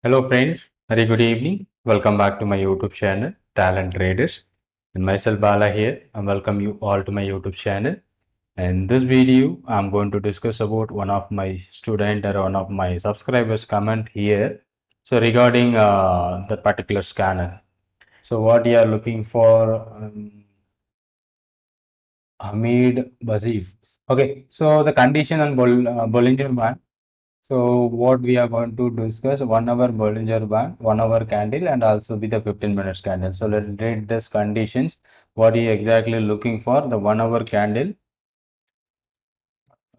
Hello friends, very good evening. Welcome back to my YouTube channel, Talent Traders. And myself Bala here. I welcome you all to my YouTube channel. And this video, I'm going to discuss about one of my student or one of my subscribers comment here. So regarding the particular scanner. So what you are looking for, Hamid Bazif. Okay, so the condition on Bollinger Band. So what we are going to discuss 1 hour Bollinger Band, 1 hour candle, and also with the 15 minutes candle. So let's read this conditions. What are you exactly looking for? The 1 hour candle.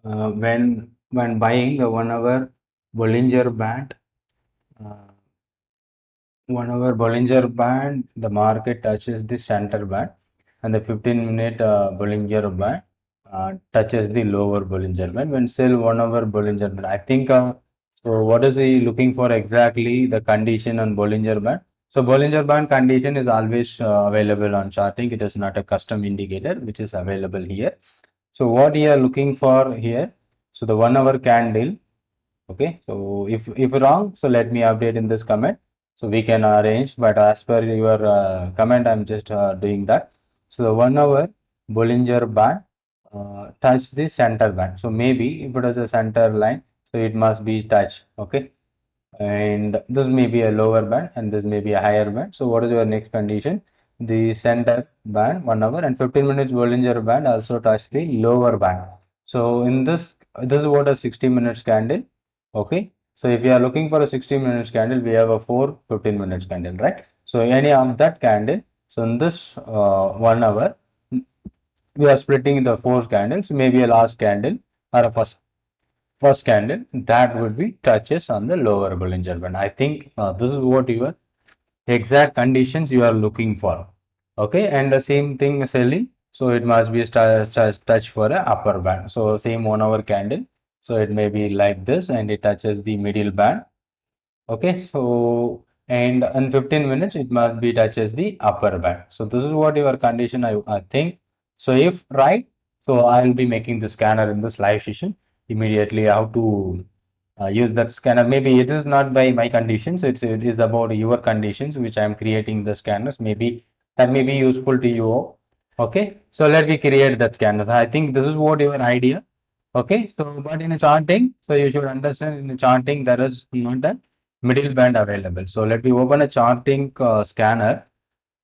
When buying the 1 hour Bollinger Band, uh, 1 hour Bollinger Band, the market touches the center band, and the 15-minute Bollinger Band touches the lower Bollinger Band. When sell 1 hour Bollinger Band, I think so. What is he looking for exactly? The condition on Bollinger Band. So Bollinger Band condition is always available on Chartink. It is not a custom indicator which is available here. So what you are looking for here? So the 1 hour candle. Okay. So if wrong, so let me update in this comment. So we can arrange, but as per your comment, I'm just doing that. So the 1 hour Bollinger Band touch the center band. So maybe if it is a center line, so it must be touch. Okay, and this may be a lower band and this may be a higher band. So what is your next condition? The center band 1 hour and 15 minutes Bollinger Band also touch the lower band. So in this is what a 60 minutes candle. Okay, so if you are looking for a 60 minutes candle, we have a 15 minutes candle, right? So any of that candle, so in this 1 hour, we are splitting the 4 candles, maybe a last candle or a first candle that would be touches on the lower Bollinger Band. I think this is what your exact conditions you are looking for. Okay, and the same thing selling. So it must be touch for a upper band. So same 1 hour candle. So it may be like this and it touches the middle band. Okay, so and in 15 minutes it must be touches the upper band. So this is what your condition I think. So if right, so I will be making the scanner in this live session immediately how to use that scanner. Maybe it is not by my conditions, it is about your conditions which I am creating the scanners. Maybe that may be useful to you. Okay, so let me create that scanner. I think this is what your idea. Okay, so but in a charting, so you should understand in the charting there is not a middle band available. So let me open a Chartink scanner.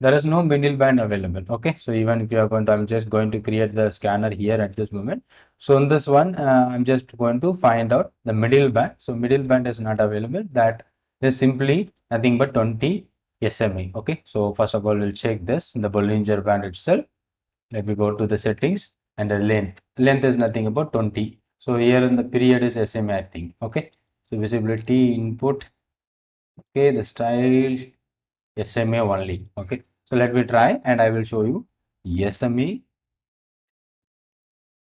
There is no middle band available. Okay, so even if you are going to, I'm just going to create the scanner here at this moment. So in this one, I'm just going to find out the middle band. So middle band is not available. That is simply nothing but 20 SMA. Okay, so first of all, we'll check this the Bollinger Band itself. Let me go to the settings and the length. Length is nothing about 20. So here in the period is SMA, I think. Okay, so visibility input. Okay, the style SMA only. Okay, so let me try and I will show you SMA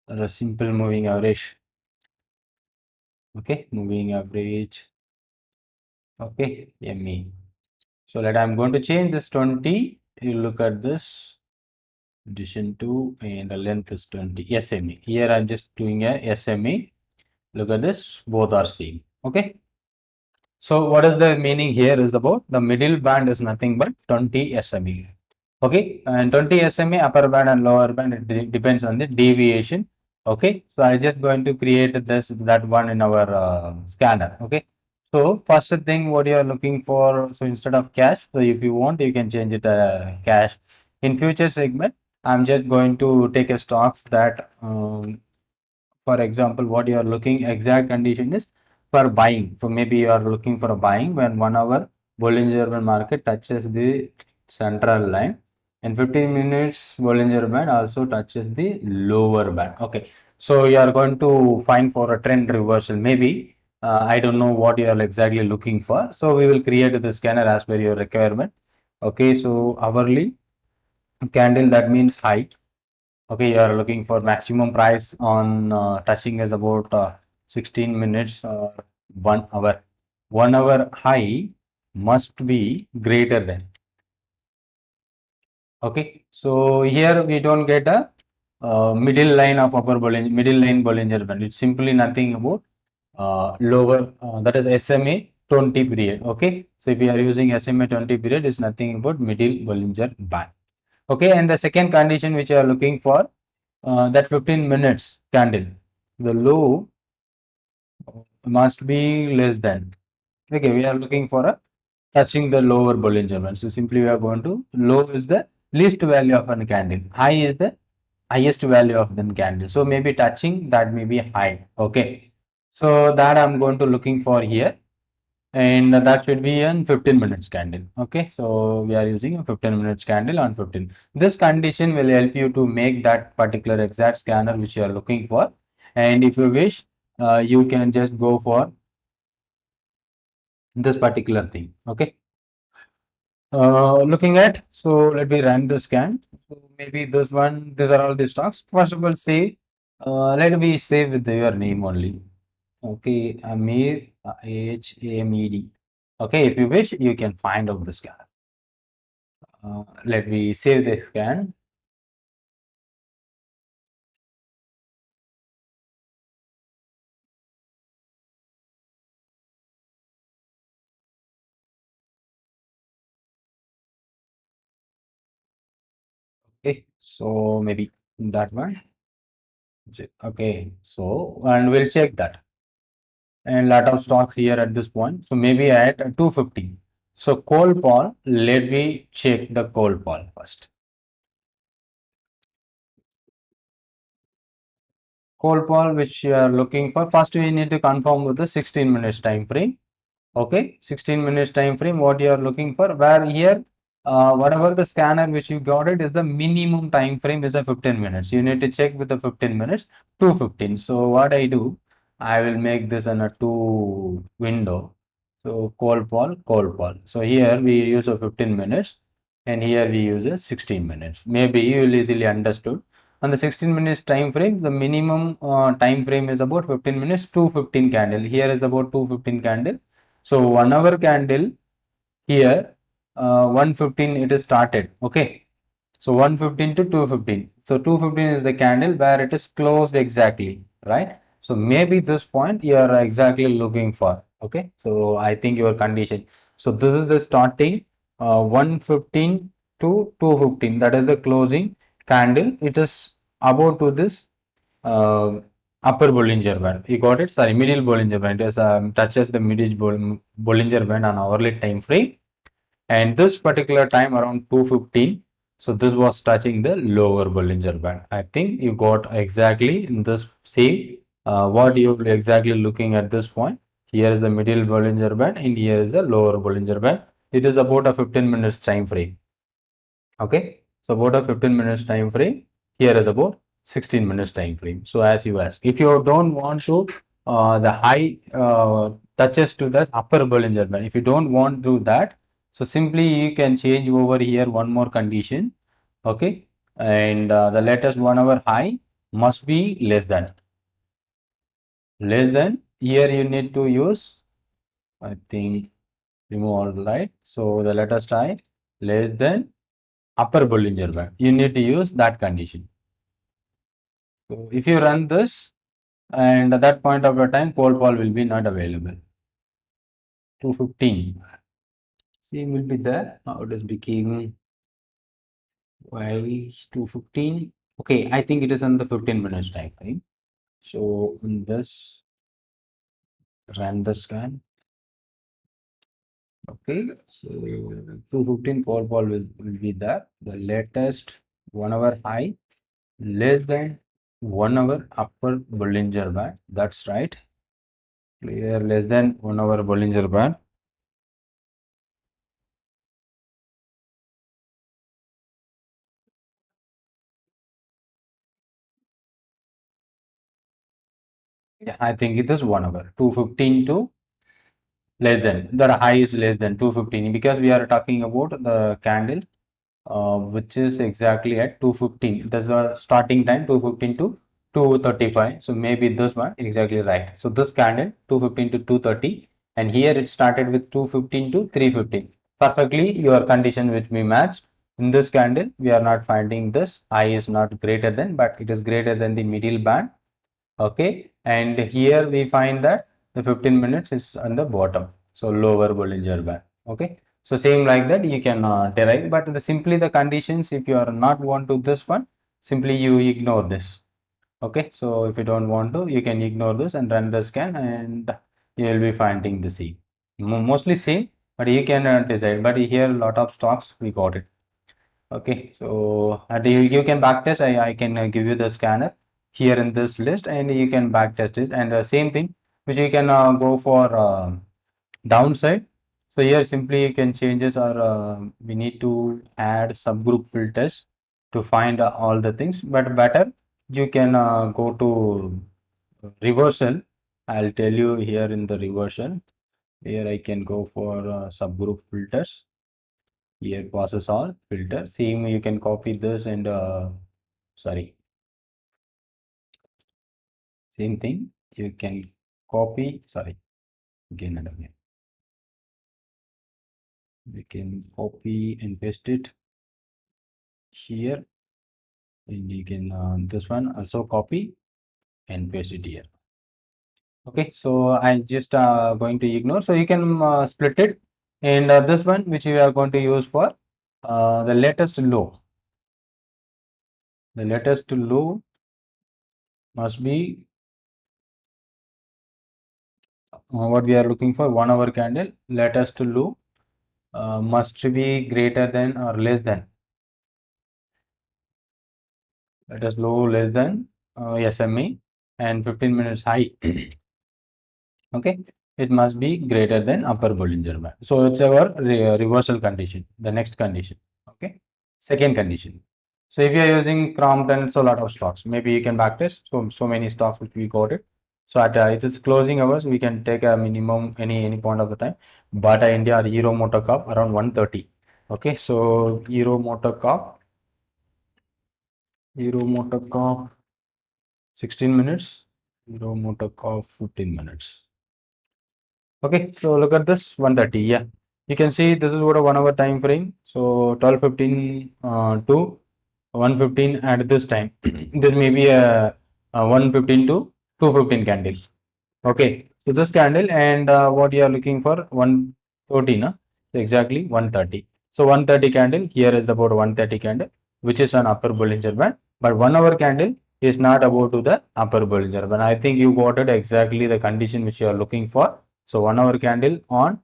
or a simple moving average. Okay, moving average. Okay, ME. So let I'm going to change this 20. You look at this addition to and the length is 20 SMA. Here I'm just doing a SMA. Look at this, both are same. Okay. So what is the meaning here is about the middle band is nothing but 20 SMA. Okay, and 20 SMA upper band and lower band, it depends on the deviation. Okay, so I just going to create that one in our scanner. Okay, so first thing what you are looking for, so instead of cash, so if you want you can change it cash. In future segment, I'm just going to take a stocks that for example what you are looking exact condition is for buying. So maybe you are looking for a buying when 1 hour Bollinger Band market touches the central line and 15 minutes Bollinger Band also touches the lower band. Okay, so you are going to find for a trend reversal. Maybe I don't know what you are exactly looking for. So we will create the scanner as per your requirement. Okay, so hourly candle, that means high. Okay, you are looking for maximum price on touching is about 16 minutes or 1 hour. 1 hour high must be greater than. Okay, so here we don't get a middle line of middle line Bollinger Band. It's simply nothing about lower that is SMA 20 period. Okay, so if we are using SMA 20 period, is nothing but middle Bollinger Band. Okay, and the second condition which you are looking for, that 15 minutes candle, the low must be less than. Okay, we are looking for a touching the lower Bollinger Band. So simply we are going to, low is the least value of a candle, high is the highest value of the candle. So maybe touching that may be high. Okay, so that I'm going to looking for here, and that should be in 15 minutes candle. Okay, so we are using a 15 minutes candle on 15. This condition will help you to make that particular exact scanner which you are looking for, and if you wish, you can just go for this particular thing. Okay, looking at, so let me run the scan. So maybe this one, these are all the stocks. First of all, say, let me save with your name only. Okay, Amir, Hamed. Okay, if you wish, you can find out the scan. Let me save the scan. Okay, so maybe that one. Okay, so and we'll check that. And lot of stocks here at this point. So maybe at 250. So coal Paul, let me check the coal Paul first. Coal Paul, which you are looking for. First, we need to confirm with the 16 minutes time frame. Okay, 16 minutes time frame, what you are looking for, where here whatever the scanner which you got, it is the minimum time frame is a 15 minutes. You need to check with the 15 minutes, 215. So what I do, I will make this in a two window. So call Paul. So here we use a 15 minutes, and here we use a 16 minutes. Maybe you will easily understood. On the 16 minutes time frame, the minimum time frame is about 15 minutes, 215 candle. Here is about 215 candle. So 1 hour candle here, 115 it is started. Okay, so 115 to 215. So 215 is the candle where it is closed exactly, right? So maybe this point you are exactly looking for. Okay, so I think your condition. So this is the starting 115 to 215. That is the closing candle. It is about to this uh, upper Bollinger Band. You got it? Sorry, middle Bollinger Band. It is, touches the Bollinger Band on hourly time frame. And this particular time around 215. So this was touching the lower Bollinger Band. I think you got exactly in this same what you exactly looking at this point. Here is the middle Bollinger Band and here is the lower Bollinger Band. It is about a 15 minutes time frame. Okay, so about a 15 minutes time frame. Here is about 16 minutes time frame. So as you ask, if you don't want to the high touches to the upper Bollinger Band, if you don't want to do that, so simply you can change over here one more condition. Okay, and the latest 1 hour high must be less than. Here you need to use, I think, remove all light. So the latest high less than upper Bollinger Band. You need to use that condition. So if you run this, and at that point of the time, cold call will be not available. 215. Same will be there. Now it is became why 215. Okay, I think it is on the 15 minutes time frame. So in this, run the scan. Okay, so 215 cold call will be there. The latest 1 hour high less than 1 hour upper Bollinger Band. That's right. Clear, less than 1 hour Bollinger Band. Yeah, I think it is 1 hour. 215 to less than. The high is less than 215 because we are talking about the candle which is exactly at 215. That's the starting time 215 to 235. So maybe this one exactly right. So this candle 215 to 230, and here it started with 215 to 315. Perfectly your condition which we matched. In this candle we are not finding this high is not greater than, but it is greater than the middle band. Okay, and here we find that the 15 minutes is on the bottom. so lower Bollinger Band. Okay, so same like that you can derive, but simply the conditions, if you are not want to this one, simply you ignore this. Okay, so if you don't want to, you can ignore this and run the scan, and you will be finding the C. Mostly same, but you can decide. But here a lot of stocks we got it. Okay, so you can backtest. I can give you the scanner here in this list, and you can backtest it. And the same thing, which you can go for downside. So here simply you can changes, or we need to add subgroup filters to find all the things. But better you can go to reversal. I'll tell you here in the reversal. Here I can go for subgroup filters. Here process all filter. Same you can copy this and sorry, same thing you can copy. Sorry, again and again. We can copy and paste it here, and you can this one also copy and paste it here. Okay, so I just going to ignore. So you can split it, and this one which we are going to use for the latest low. The latest low must be what we are looking for, 1 hour candle. Latest low must be greater than or less than, latest low less than SME, and 15 minutes high. Okay, it must be greater than upper Bollinger Band. So it's our reversal condition, the next condition. Okay, second condition. So if you are using Crompton, so a lot of stocks, maybe you can backtest. So many stocks which we got it. So at it is closing hours, we can take a minimum any point of the time. Bata India or Hero Motor Corp around 130. Okay, so Hero Motor Corp 16 minutes, Hero Motor Corp 15 minutes. Okay, so look at this 130. Yeah, you can see this is what a 1 hour time frame. So 12:15 to 1:15 at this time. There may be a 1:15 to 2:15 candles. Okay, so this candle, and what you are looking for, 130, no? Exactly 130. So 130 candle, here is about 130 candle, which is an upper Bollinger Band, but 1 hour candle is not about to the upper Bollinger Band. I think you got it exactly the condition which you are looking for. So 1 hour candle on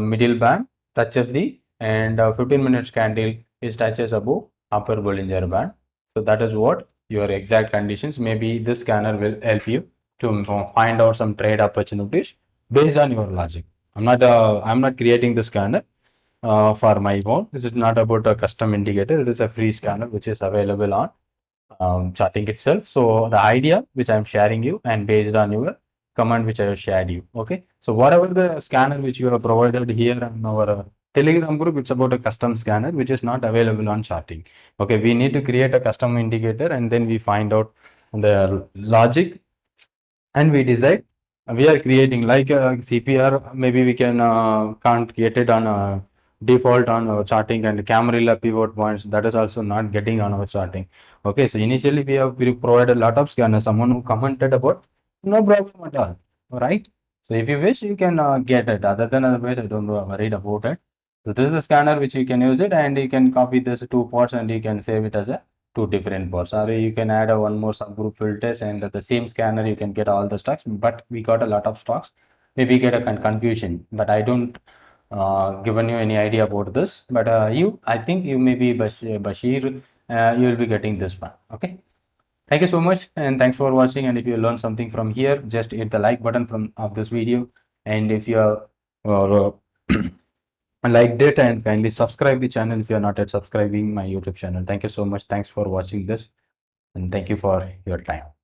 middle band touches the, and 15 minutes candle is touches above upper Bollinger Band. So that is what your exact conditions. Maybe this scanner will help you to find out some trade opportunities based on your logic. I'm not creating the scanner for my own. This is not about a custom indicator. It is a free scanner which is available on Chartink itself. So the idea which I'm sharing you, and based on your command which I have shared you. Okay. So whatever the scanner which you have provided here in our Telegram group, it's about a custom scanner which is not available on Chartink. Okay. We need to create a custom indicator, and then we find out the logic, and we decide we are creating like a CPR. Maybe we can can't get it on a default on our Chartink, and Camarilla pivot points, that is also not getting on our Chartink. Okay, so initially we provided a lot of scanners. Someone who commented about, no problem at all. All right. So if you wish, you can get it. Otherwise, I don't worried about it. So this is the scanner which you can use it, and you can copy this 2 parts, and you can save it as a 2 different parts. Or you can add a one more subgroup filters, and the same scanner you can get all the stocks. But we got a lot of stocks. Maybe get a confusion. But I don't given you any idea about this. But I think you may be Bashir. You will be getting this one. Okay. Thank you so much, and thanks for watching. And if you learned something from here, just hit the like button of this video. And if you are uh, liked it, and kindly subscribe the channel if you are not yet subscribing my YouTube channel. Thank you so much. Thanks for watching this, and thank you for your time.